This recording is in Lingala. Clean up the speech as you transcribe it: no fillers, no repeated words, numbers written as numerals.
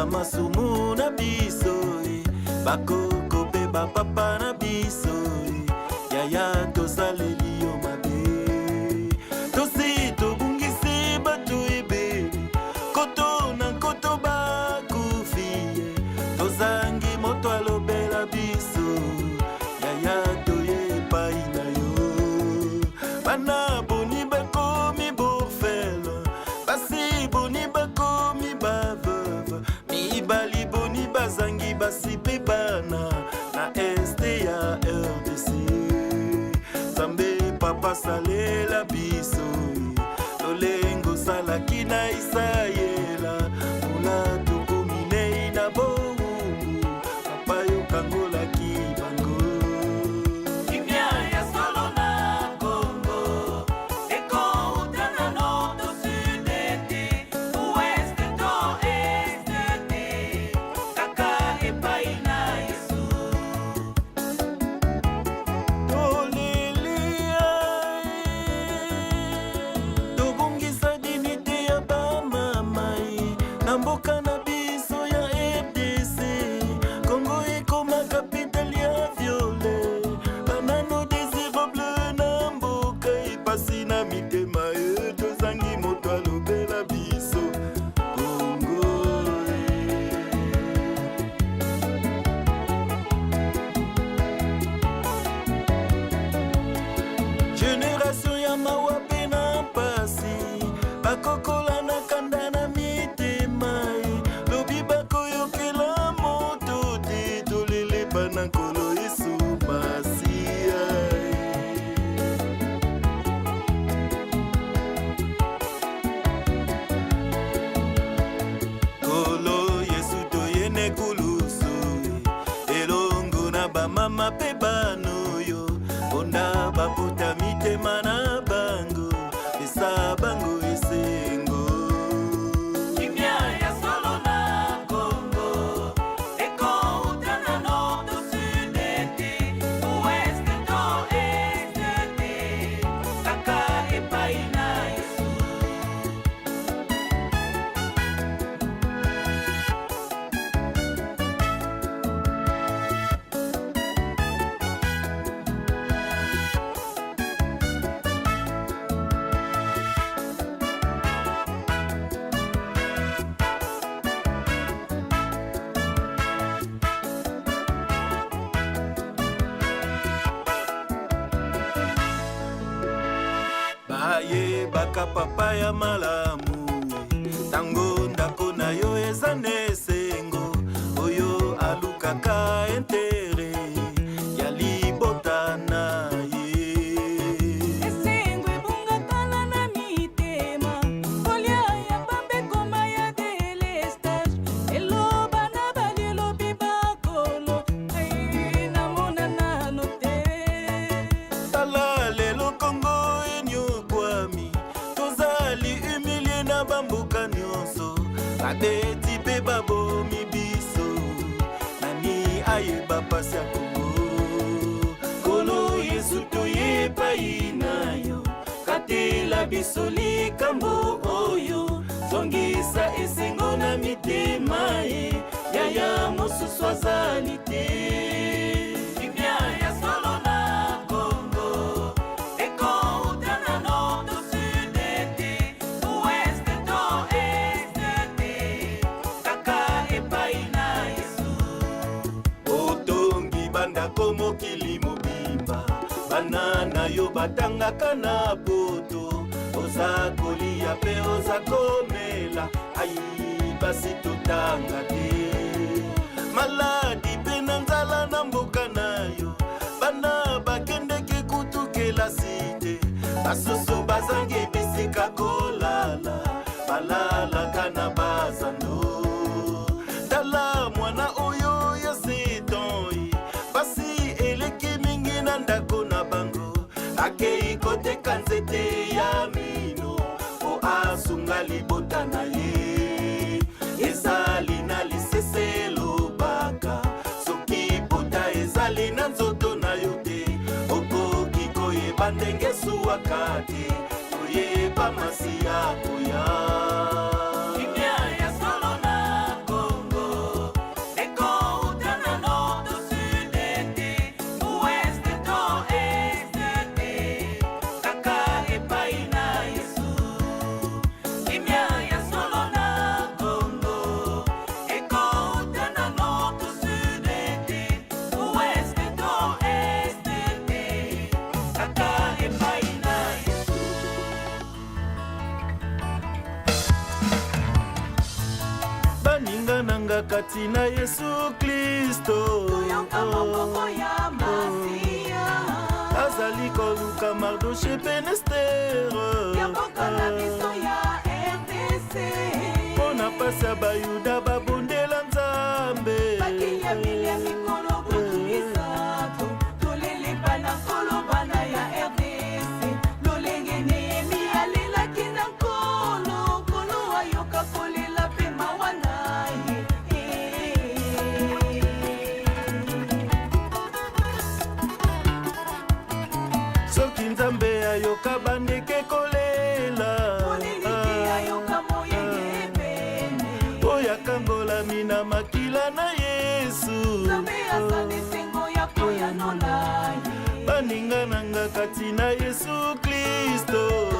Masumu na biso bakoko pe bapapa na biso yaya tosaleli yo mabe tosi tobungisi bato ebele koto na koto bakufi tozangi moto alobela biso yaya toye epai na yo bana boni bakomi bofela basi boni bakomi baveuve mibali boni bazangi basi pe bana na este ya RDC Zambe papa salela biso tolengo salaki na Isayela mula tukumine na bomu papa yo kangolaki bango kimia ya solo na Congo eko utana no do sudete ouest to este kaka epai na Yesu tolelia tobungisa dinite ya bamamai na mboka na biso ya RDC Congo ekoma kapitale ya violet banano désiro bleu na mboka epasi na mitema tozangi moto alobela biso Congo Génération ya mawa pe na mpasi bakokola na kanda na mitema lobi bakoyokela moto te tolelepa na nkolo Yesu Masiya Kolo Yesu toyene kulusu elongo na bamama pe banoyo onda baputa mitema na bango esa bango esengo kimia ya solo na Congo eko utana no do sudete ouest to este kaka epai na Yesu baye baka papa ya malamu tango ndako na yo eza nesengo oyo alukaka entere ya libota na ye esengo ebungatana na mitema kolia ya bambe koma ya delestage eloba na bali elobi bakolo namona nano te tala lelo Kongo enyokwami tozali humilie na bamboka nyonso badeti pe babomi biso nani ayeba pasi ya Kongo Kolo Yesu toye epai na yo katela biso likambo oyo zongisa esengo na mitema ye yaya mosusu azali te bandako mokili mobimba banana yo batangaka na poto oza kolia mpe oza komela ai basi totanga te maladi mpe na nzala na mboka na yo bana bakendeki kutukela site basusu bazangi bisika kolala balalaka na bazando tala mwana oyo ya setoi basi eleki mingi na ndako na bango akei koteka nzete ya mino po asunga libota na ye ezali na lisese lobaka soki pota ezali na nzoto na yo te okoki koyeba ndenge suwaka te koyeba masi ya koya kati na Yesu Kristo azali koluka Mardoche pe Ester mpona pasi ya bayuda babondela Nzambe soki Nzambe ayoka bandeke kolela oyo akangolami na makila na Yesu baninga nanga kati na Yesu Kristo